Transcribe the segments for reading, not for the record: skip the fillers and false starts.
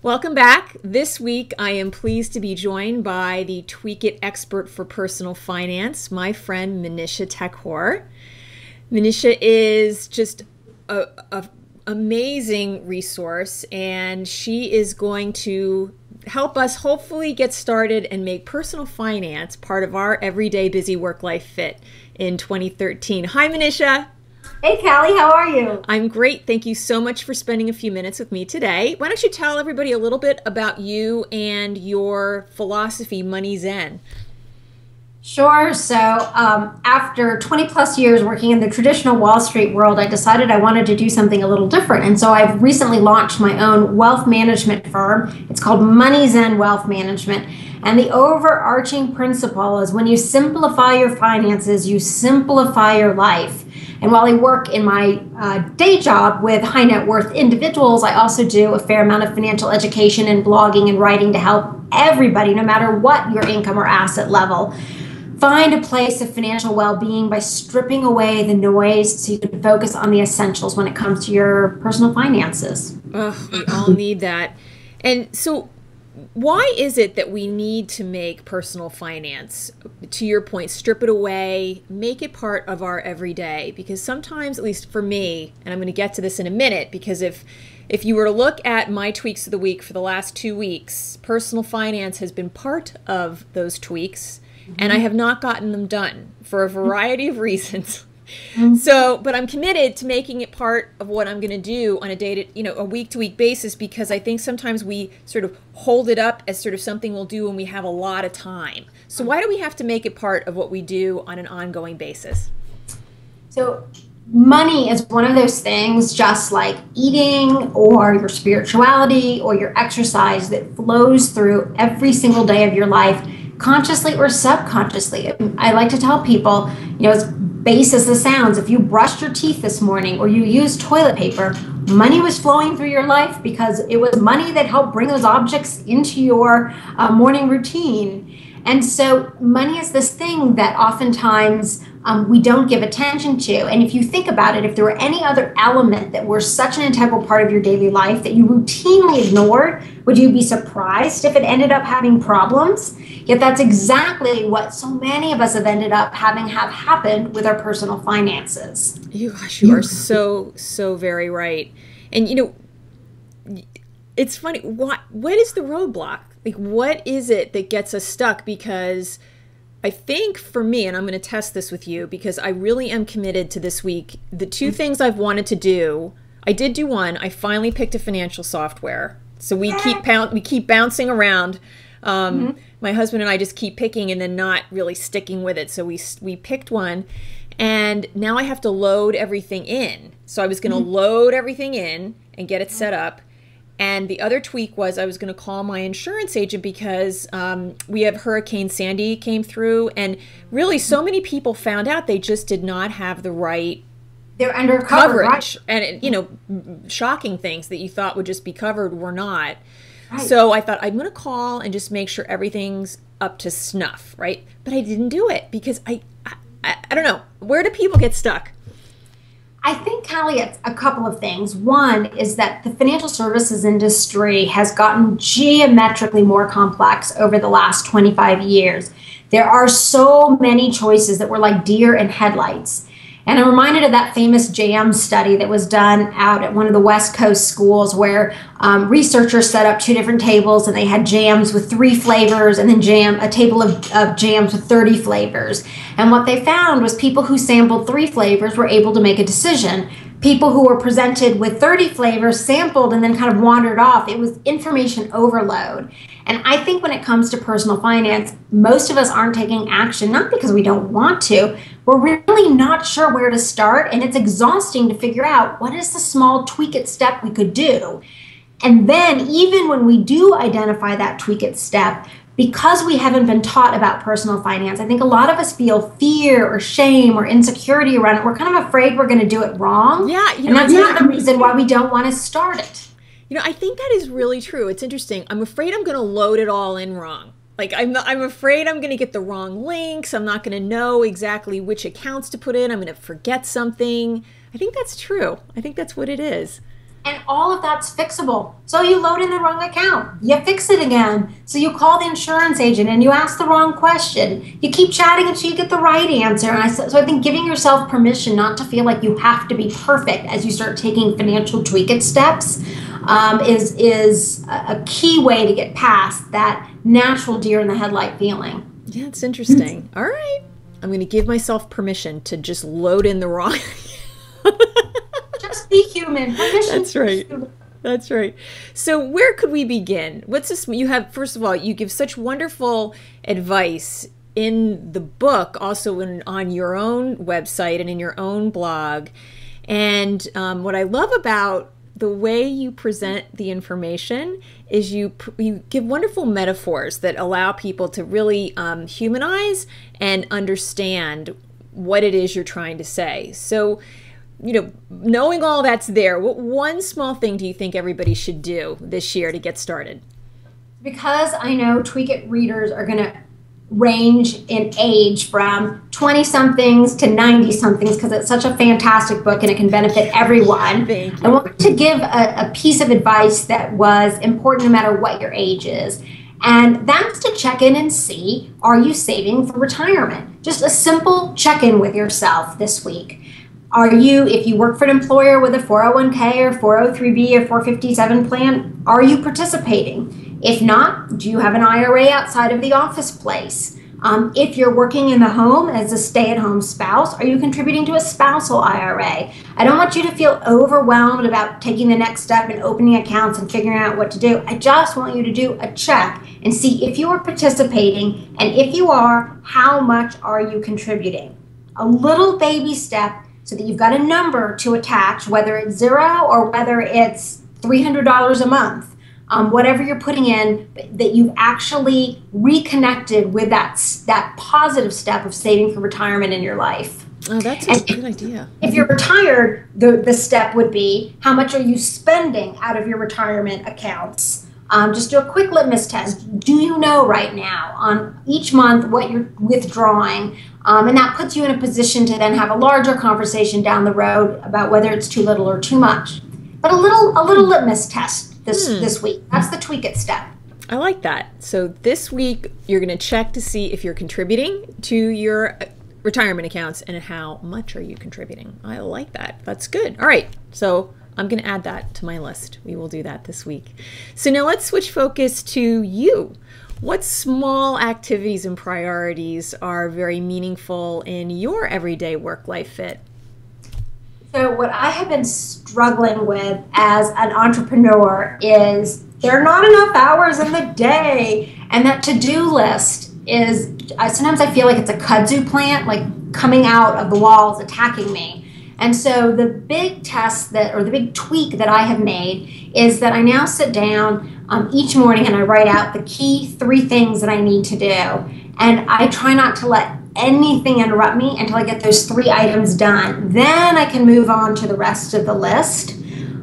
Welcome back. This week, I am pleased to be joined by the Tweak It expert for personal finance, my friend Manisha Thakor. Manisha is just a amazing resource, and she is going to help us hopefully get started and make personal finance part of our everyday busy work-life fit in 2013. Hi, Manisha. Hey, Callie, how are you? I'm great. Thank you so much for spending a few minutes with me today. Why don't you tell everybody a little bit about you and your philosophy, MoneyZen? Sure. So after 20 plus years working in the traditional Wall Street world, I decided I wanted to do something a little different. And so I've recently launched my own wealth management firm. It's called MoneyZen Wealth Management. And the overarching principle is when you simplify your finances, you simplify your life. And while I work in my day job with high net worth individuals, I also do a fair amount of financial education and blogging and writing to help everybody, no matter what your income or asset level, find a place of financial well-being by stripping away the noise so you can focus on the essentials when it comes to your personal finances. Oh, we all need that. And so why is it that we need to make personal finance, to your point, strip it away, make it part of our everyday? Because sometimes, at least for me, and I'm going to get to this in a minute, because if you were to look at my tweaks of the week for the last 2 weeks, personal finance has been part of those tweaks, and I have not gotten them done for a variety of reasons. So, but I'm committed to making it part of what I'm going to do on a week-to-week basis, because I think sometimes we sort of hold it up as sort of something we'll do when we have a lot of time. So why do we have to make it part of what we do on an ongoing basis? So money is one of those things, just like eating or your spirituality or your exercise, that flows through every single day of your life, consciously or subconsciously. I like to tell people, as base as it sounds, if you brushed your teeth this morning or you used toilet paper, money was flowing through your life because it was money that helped bring those objects into your morning routine. And so money is this thing that oftentimes we don't give attention to. And if you think about it, if there were any other element that were such an integral part of your daily life that you routinely ignored, would you be surprised if it ended up having problems? Yet that's exactly what so many of us have ended up having happened with our personal finances. You are so very right. And it's funny, what is the roadblock? Like, what is it that gets us stuck? Because I think for me, and I'm going to test this with you because I really am committed to this week, the two things I've wanted to do, I did do one. I finally picked a financial software. So we keep bouncing around. My husband and I just keep picking and then not really sticking with it. So we picked one, and now I have to load everything in. So I was going to load everything in and get it set up. And the other tweak was I was going to call my insurance agent because we have Hurricane Sandy came through, and really so many people found out they just did not have the right They're under coverage. Right? And shocking things that you thought would just be covered were not. Right. So I thought I'm going to call and just make sure everything's up to snuff, right? But I didn't do it because I don't know. Where do people get stuck? I think, Callie, it's a couple of things. One is that the financial services industry has gotten geometrically more complex over the last 25 years. There are so many choices that were like deer in headlights. And I'm reminded of that famous jam study that was done out at one of the West Coast schools where researchers set up 2 different tables, and they had jams with 3 flavors and then a table of jams with 30 flavors. And what they found was people who sampled 3 flavors were able to make a decision. People who were presented with 30 flavors sampled and then kind of wandered off. It was information overload. And I think when it comes to personal finance, most of us aren't taking action, not because we don't want to. We're really not sure where to start, and it's exhausting to figure out what is the small tweak it step we could do. And then even when we do identify that tweak it step, because we haven't been taught about personal finance, I think a lot of us feel fear or shame or insecurity around it. We're kind of afraid we're going to do it wrong. Yeah, and that's another reason why we don't want to start it. I think that is really true. It's interesting. I'm afraid I'm going to load it all in wrong. Like, I'm afraid I'm going to get the wrong links. I'm not going to know exactly which accounts to put in. I'm going to forget something. I think that's true. I think that's what it is. And all of that's fixable. So you load in the wrong account, you fix it again. So you call the insurance agent and you ask the wrong question. You keep chatting until you get the right answer. And so I think giving yourself permission not to feel like you have to be perfect as you start taking financial tweak it steps is a key way to get past that natural deer in the headlight feeling. Yeah, it's interesting. All right. I'm going to give myself permission to just load in the wrong. Just be human. Permission. That's right. That's right. So where could we begin? What's this? You have, first of all, you give such wonderful advice in the book, also on your own website and in your own blog. And what I love about the way you present the information is you give wonderful metaphors that allow people to really humanize and understand what it is you're trying to say. So, knowing all that's there, what one small thing do you think everybody should do this year to get started? Because I know Tweak It readers are going to range in age from 20-somethings to 90-somethings because it's such a fantastic book and it can benefit everyone. Thank you. I want to give a piece of advice that was important no matter what your age is. And that's to check in and see, are you saving for retirement? Just a simple check-in with yourself this week. Are you, if you work for an employer with a 401k or 403b or 457 plan, are you participating? If not, do you have an IRA outside of the office place? If you're working in the home as a stay-at-home spouse, are you contributing to a spousal IRA? I don't want you to feel overwhelmed about taking the next step and opening accounts and figuring out what to do. I just want you to do a check and see if you are participating, and if you are, how much are you contributing? A little baby step so that you've got a number to attach, whether it's zero or whether it's $300 a month. Whatever you're putting in, that you've actually reconnected with that positive step of saving for retirement in your life. Oh, that's a good idea. If you're retired, the step would be, how much are you spending out of your retirement accounts? Just do a quick litmus test. Do you know right now on each month what you're withdrawing? And that puts you in a position to then have a larger conversation down the road about whether it's too little or too much. But a little litmus test this week. That's the tweak it step. I like that. So this week you're going to check to see if you're contributing to your retirement accounts and how much are you contributing. I like that. That's good. All right. So I'm going to add that to my list. We will do that this week. So now let's switch focus to you. What small activities and priorities are very meaningful in your everyday work-life fit? So what I have been struggling with as an entrepreneur is there are not enough hours in the day. And that to-do list is, sometimes I feel like it's a kudzu plant, like coming out of the walls, attacking me. And so the big the big tweak that I have made is that I now sit down each morning and I write out the key 3 things that I need to do. And I try not to let anything interrupt me until I get those 3 items done. Then I can move on to the rest of the list.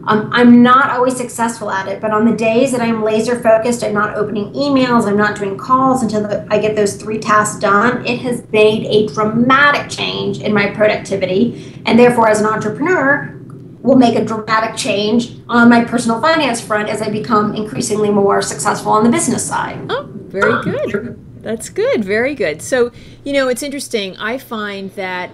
I'm not always successful at it, but on the days that I'm laser focused, I'm not opening emails, I'm not doing calls until I get those 3 tasks done, it has made a dramatic change in my productivity, and therefore as an entrepreneur, will make a dramatic change on my personal finance front as I become increasingly more successful on the business side. Oh, very good. That's good. Very good. So, it's interesting. I find that,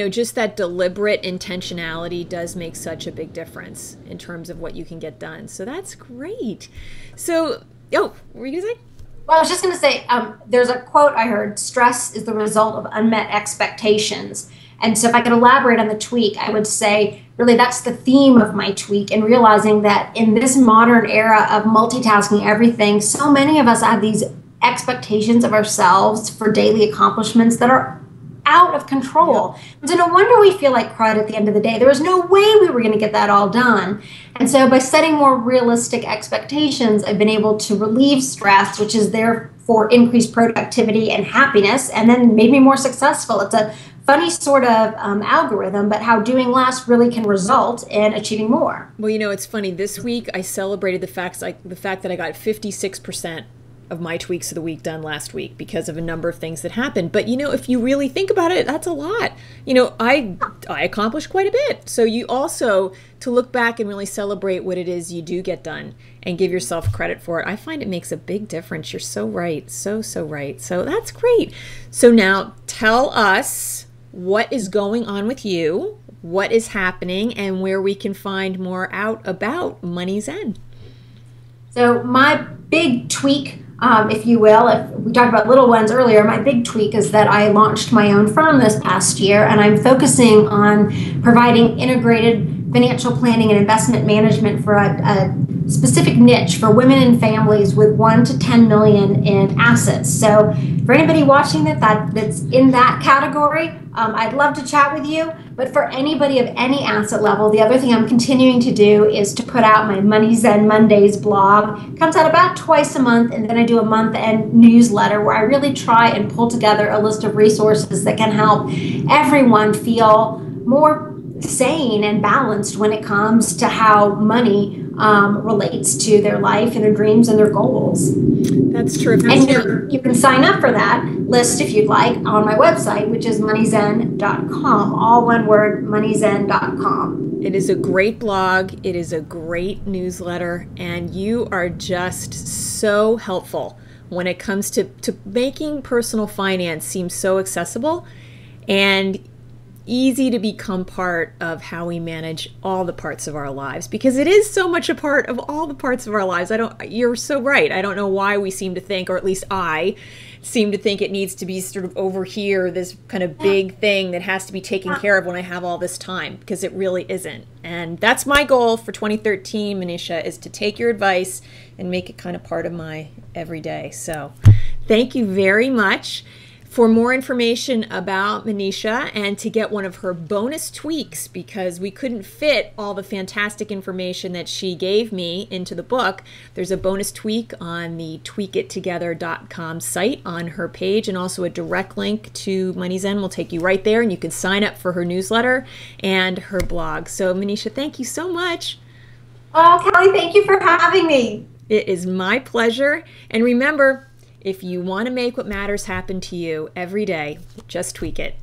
just that deliberate intentionality does make such a big difference in terms of what you can get done. So that's great. So, what were you going to say? Well, I was just going to say, there's a quote I heard, stress is the result of unmet expectations. And so if I could elaborate on the tweak, I would say, really, that's the theme of my tweak, and realizing that in this modern era of multitasking everything, so many of us have these expectations of ourselves for daily accomplishments that are out of control. Yeah. So no wonder we feel like crud at the end of the day. There was no way we were going to get that all done. And so by setting more realistic expectations, I've been able to relieve stress, which is there for increased productivity and happiness, and then made me more successful. It's a funny sort of algorithm, but how doing less really can result in achieving more. Well, it's funny. This week I celebrated the fact that I got 56% of my tweaks of the week done last week because of a number of things that happened. But, you know, if you really think about it, that's a lot. You know, I accomplished quite a bit. So you also, to look back and really celebrate what it is you do get done and give yourself credit for it, I find it makes a big difference. You're so right. So right. So that's great. So now tell us what is going on with you, what is happening, and where we can find more out about MoneyZen. So my big tweak, if you will, if we talked about little ones earlier, my big tweak is that I launched my own firm this past year, and I'm focusing on providing integrated financial planning and investment management for a specific niche for women and families with 1 to 10 million in assets. So for anybody watching that's in that category, I'd love to chat with you. But for anybody of any asset level, the other thing I'm continuing to do is to put out my MoneyZen Mondays blog. It comes out about twice a month, and then I do a month-end newsletter where I really try and pull together a list of resources that can help everyone feel more sane and balanced when it comes to how money relates to their life and their dreams and their goals. That's true. And you can sign up for that list if you'd like on my website, which is MoneyZen.com. All one word, MoneyZen.com. It is a great blog. It is a great newsletter. And you are just so helpful when it comes to making personal finance seem so accessible and easy to become part of how we manage all the parts of our lives, because it is so much a part of all the parts of our lives. You're so right. I don't know why we seem to think, or at least I seem to think, it needs to be sort of over here, this kind of big thing that has to be taken care of when I have all this time, because it really isn't. And that's my goal for 2013, Manisha, is to take your advice and make it kind of part of my everyday. So thank you very much. For more information about Manisha and to get one of her bonus tweaks, because we couldn't fit all the fantastic information that she gave me into the book, there's a bonus tweak on the tweakittogether.com site on her page, and also a direct link to MoneyZen will take you right there, and you can sign up for her newsletter and her blog. So Manisha, thank you so much. Oh, Callie, thank you for having me. It is my pleasure. And remember, if you want to make what matters happen to you every day, just tweak it.